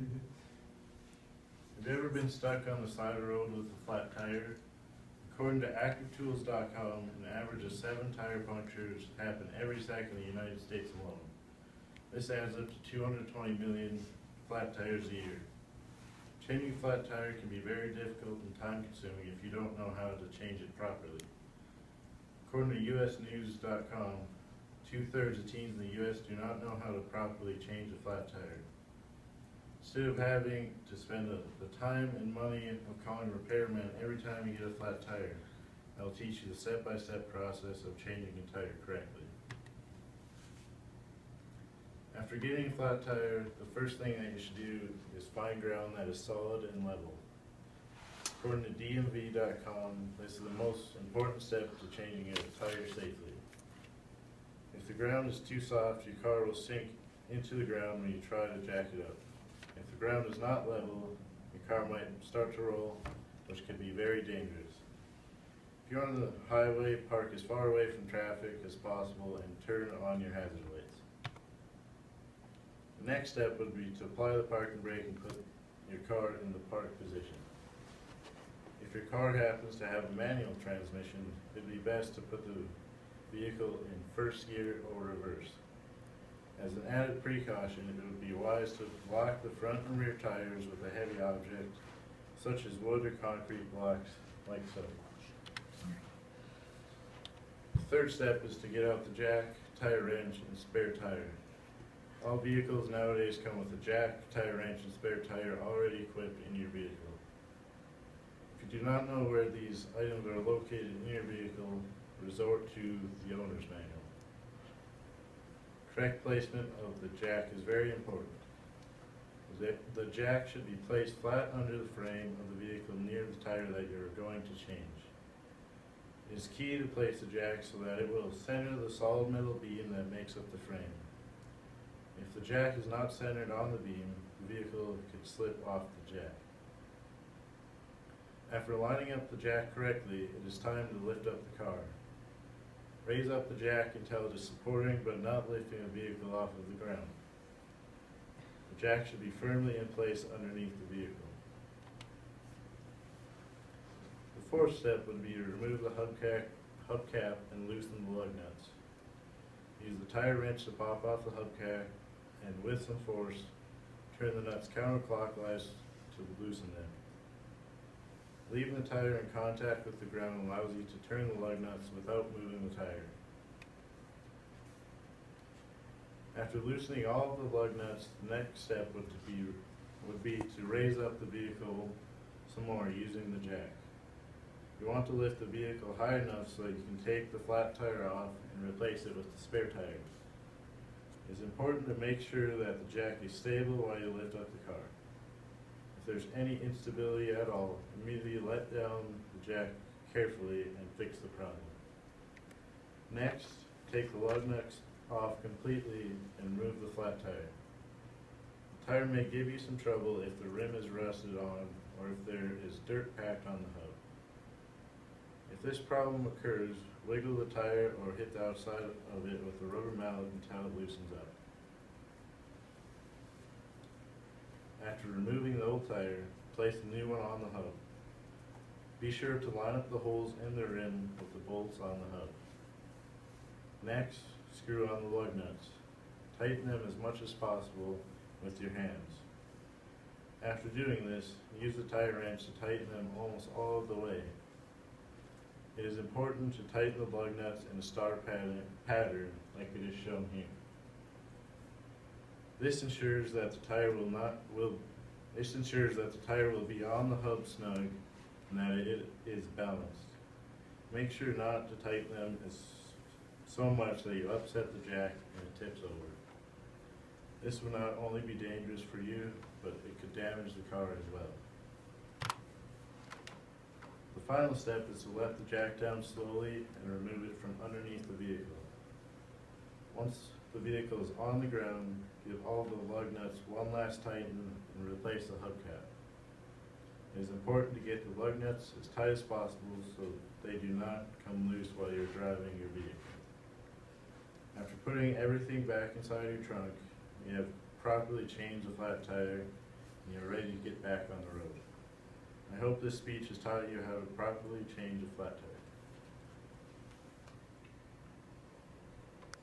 Have you ever been stuck on the side of the road with a flat tire? According to ActiveTools.com, an average of 7 tire punctures happen every second in the United States alone. This adds up to 220 million flat tires a year. Changing a flat tire can be very difficult and time-consuming if you don't know how to change it properly. According to USNews.com, 2/3 of teens in the U.S. do not know how to properly change a flat tire. Instead of having to spend the time and money of calling a repairman every time you get a flat tire, I will teach you the step-by-step process of changing a tire correctly. After getting a flat tire, the first thing that you should do is find ground that is solid and level. According to DMV.com, this is the most important step to changing a tire safely. If the ground is too soft, your car will sink into the ground when you try to jack it up. If the ground is not level, your car might start to roll, which could be very dangerous. If you're on the highway, park as far away from traffic as possible and turn on your hazard lights. The next step would be to apply the parking brake and put your car in the park position. If your car happens to have a manual transmission, it would be best to put the vehicle in first gear or reverse. As an added precaution, it would be wise to block the front and rear tires with a heavy object, such as wood or concrete blocks, like so. The third step is to get out the jack, tire wrench, and spare tire. All vehicles nowadays come with a jack, tire wrench, and spare tire already equipped in your vehicle. If you do not know where these items are located in your vehicle, resort to the owner's manual. Correct placement of the jack is very important. The jack should be placed flat under the frame of the vehicle near the tire that you are going to change. It is key to place the jack so that it will center the solid metal beam that makes up the frame. If the jack is not centered on the beam, the vehicle could slip off the jack. After lining up the jack correctly, it is time to lift up the car. Raise up the jack until it is supporting but not lifting the vehicle off of the ground. The jack should be firmly in place underneath the vehicle. The fourth step would be to remove the hubcap and loosen the lug nuts. Use the tire wrench to pop off the hubcap and with some force, turn the nuts counterclockwise to loosen them. Leaving the tire in contact with the ground allows you to turn the lug nuts without moving the tire. After loosening all of the lug nuts, the next step would be to raise up the vehicle some more using the jack. You want to lift the vehicle high enough so that you can take the flat tire off and replace it with the spare tire. It's important to make sure that the jack is stable while you lift up the car. If there's any instability at all, immediately let down the jack carefully and fix the problem. Next, take the lug nuts off completely and remove the flat tire. The tire may give you some trouble if the rim is rusted on or if there is dirt packed on the hub. If this problem occurs, wiggle the tire or hit the outside of it with a rubber mallet until it loosens up. After removing the old tire, place the new one on the hub. Be sure to line up the holes in the rim with the bolts on the hub. Next, screw on the lug nuts. Tighten them as much as possible with your hands. After doing this, use the tire wrench to tighten them almost all of the way. It is important to tighten the lug nuts in a star pattern like it is shown here. This ensures that the tire will be on the hub snug and that it is balanced. Make sure not to tighten them so much that you upset the jack and it tips over. This will not only be dangerous for you, but it could damage the car as well. The final step is to let the jack down slowly and remove it from underneath the vehicle. Once the vehicle is on the ground, give all the lug nuts one last tighten and replace the hubcap. It is important to get the lug nuts as tight as possible so they do not come loose while you're driving your vehicle. After putting everything back inside your trunk, you have properly changed the flat tire and you're ready to get back on the road. I hope this speech has taught you how to properly change a flat tire.